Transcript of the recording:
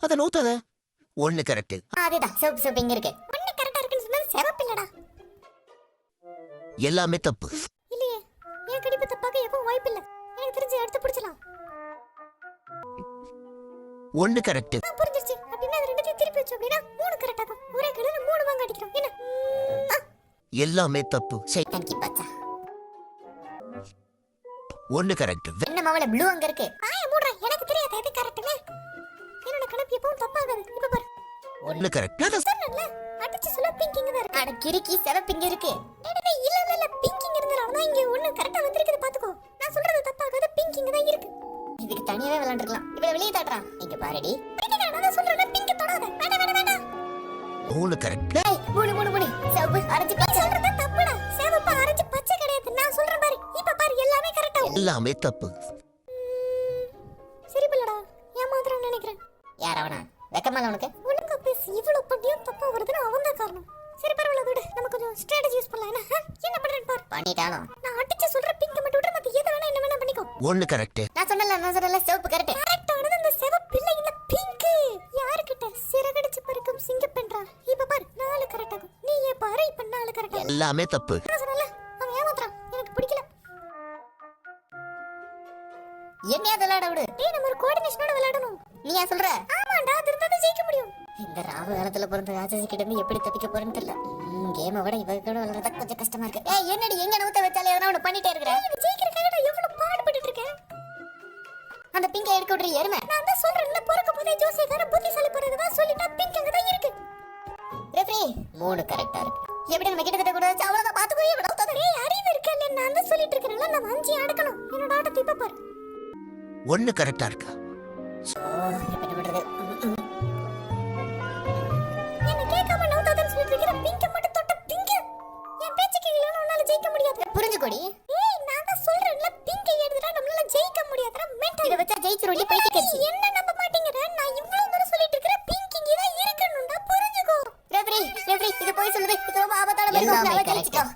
அத நோத்தாத. ஒண்ணு கரெக்ட். அதேதான், சிவப்பு சிவப்பு இங்க இருக்கு. ஒண்ணு கரெக்டா இருக்குன்னு சொன்னா சிவப்பு இல்லடா. எல்லாமே தப்பு. இல்லையே, ஏன் கடிப்பு தப்பாக எப்பவும் வாய்ப்பு இல்ல. எனக்கு தெரிஞ்சு எடுத்து பிடிச்சலாம். ஒண்ணு கரெக்ட். புரிஞ்சிருச்சு. அப்படின்னா அது ரெண்டுத்தையும் திருப்பி வச்சு அப்படின்னா 3 கரெக்ட் ஆகும். ஒரே கடையில 3 வாங்க அடிக்கிறோம். என்ன? எல்லாமே தப்பு. சரி, தேங்க்யூ பாச்சா. ஒண்ணு கரெக்ட். என்ன மாவள ப்ளூ அங்க இருக்கு. மூடுறா, எனக்கு தெரியாது எது கரெக்ட்னு. என்னோட கணக்கு எப்பவும் தப்பாகாது. இப்ப பாரு. ஒண்ணு கரெக்ட். சொன்னல, அடிச்சு சொல்ல பிங்கிங் தான் இருக்கு. அட கிறுக்கி சிவப்பு இங்க இருக்கு. இல்ல பிங்கிங் இருந்தனால தான் இங்க ஒண்ணு கரெக்ட்டா வந்திருக்குது பாத்துக்கோ. நான் சொல்றது தப்பாகாது, பிங்கிங் தான் இருக்கு. இதுக்கு தனியாவே விளையாண்டுக்கலாம். இவள வெளிய தாட்றா. இங்க பாருடி. நான் சொல்றேன் பிங்க் தொடாத. வேண்டாம். மூணு கரெக்ட். மூணு சிவப்பு அரைச்சு பச்சை சொல்றது தப்புடா. சிவப்பு அரைச்சு பச்சை கிடையாது. நான் சொல்றேன் பாரு. இப்ப பாரு எல்லாமே கரெக்ட்டா. எல்லாமே தப்பு. சரி பிள்ளடா. ஏமாத்துறேன்னு நினைக்கிறேன். யார் அவனா? வெக்கமால உனக்கு? ஒழுங்கா பேசி. இவ்வளவு பட்டியும் தப்பா வருதுன்னா அவன் தான் காரணம். சரி பரவாயில்ல விடு. நம்ம கொஞ்சம் ஸ்ட்ராட்டஜி யூஸ் பண்ணலாம். என்ன பண்றேன்னு பாரு. பண்ணிட்டானோ? நான் அடிச்சு சொல்ற பிங்க் மட்டும் விட்டு மத்த எது வேணா என்ன வேணா பண்ணிக்கோ. ஒண்ணு கரெக்ட். நான் சொன்னல சிவப்பு கரெக்ட். கரெக்டானது அந்த சிவப்பு இல்ல இந்த பிங்க். யார்கிட்ட சிறகடிச்சு பறக்கும் சிங்கப்பென்றா. இப்ப பாரு 4 கரெக்ட் ஆகும். நீ ஏன் பாரு இப்ப 4 கரெக்ட் ஆகும். எல்லாமே தப்பு. நான் சொன்னல அவன் ஏமாத்துறான். எனக்கு பிடிக்கல. என்னையா விளையாட விடு. டேய் நம்ம ஒரு கோஆர்டினேஷனோட விளையாடணும். நீ ஏன் சொல்ற? ஆமாடா, அது இருந்தா ஜெயிக்க முடியும். இந்த ராவு காலத்துல பிறந்த ராட்சசி கிட்ட இருந்து எப்படி தப்பிக்க போறேன்னு தெரியல. கேமை விட இவ கூட விளையாடுறதா கொஞ்சம் கஷ்டமா இருக்கு. ஏய் என்னடி எங்க நவுத்த வச்சாலே எதனா ஒன்னு பண்ணிட்டே இருக்கற. நீ ஜெயிக்கிறதுக்காக நான் எவ்வளவு பாடுபட்டுட்டு இருக்கேன். அந்த பிங்க எடுக்க விடுற எருமை. நான் தான் சொல்றேன்ல, பொறுக்க போதே ஜோசியக்கார புத்திசாலி போறதா சொல்லிட்டா பிங்க் அங்க தான் இருக்கு. ரெஃப்ரி 3 கரெக்ட்டா இருக்கு. எப்படி நம்ம கிட்ட கூட அவ்வளவுதான் பாத்துக்கோ. ஏய் அறிவு இருக்கல, நான் தான் சொல்லிட்டு இருக்கேன்ல, நம்ம 5 அடக்கணும். என்னோட ஆட்டத்தை இப்ப பாரு. ஒண்ணு கரெக்டா இருக்கா? என்ன பண்றது? என்ன கேட்காம நவுதாதன்னு சொல்லிட்டு இருக்கிற பிங்க மட்டும் தொட்ட பிங்க. என் பேச்சுக்கு இல்லனா உன்னால ஜெயிக்க முடியாது. புரிஞ்சுக்கோடி. ஏய் நான் தான் சொல்றேன்ல, பிங்க எடுத்துட்டா நம்மளால ஜெயிக்க முடியாதுடா. மென்டல் இத வச்சா ஜெயிச்சிரோடி பைத்தியக்காரி. என்ன நம்ப மாட்டீங்கற? நான் இவ்வளவு தூரம் சொல்லிட்டு இருக்கிற பிங்க இங்க தான் இருக்கணும்டா. புரிஞ்சுக்கோ. ரெஃப்ரி இது போய் சொல்லுது. இது ரொம்ப ஆபத்தான விஷயம். நான் ஜெயிச்சிட்டோம்.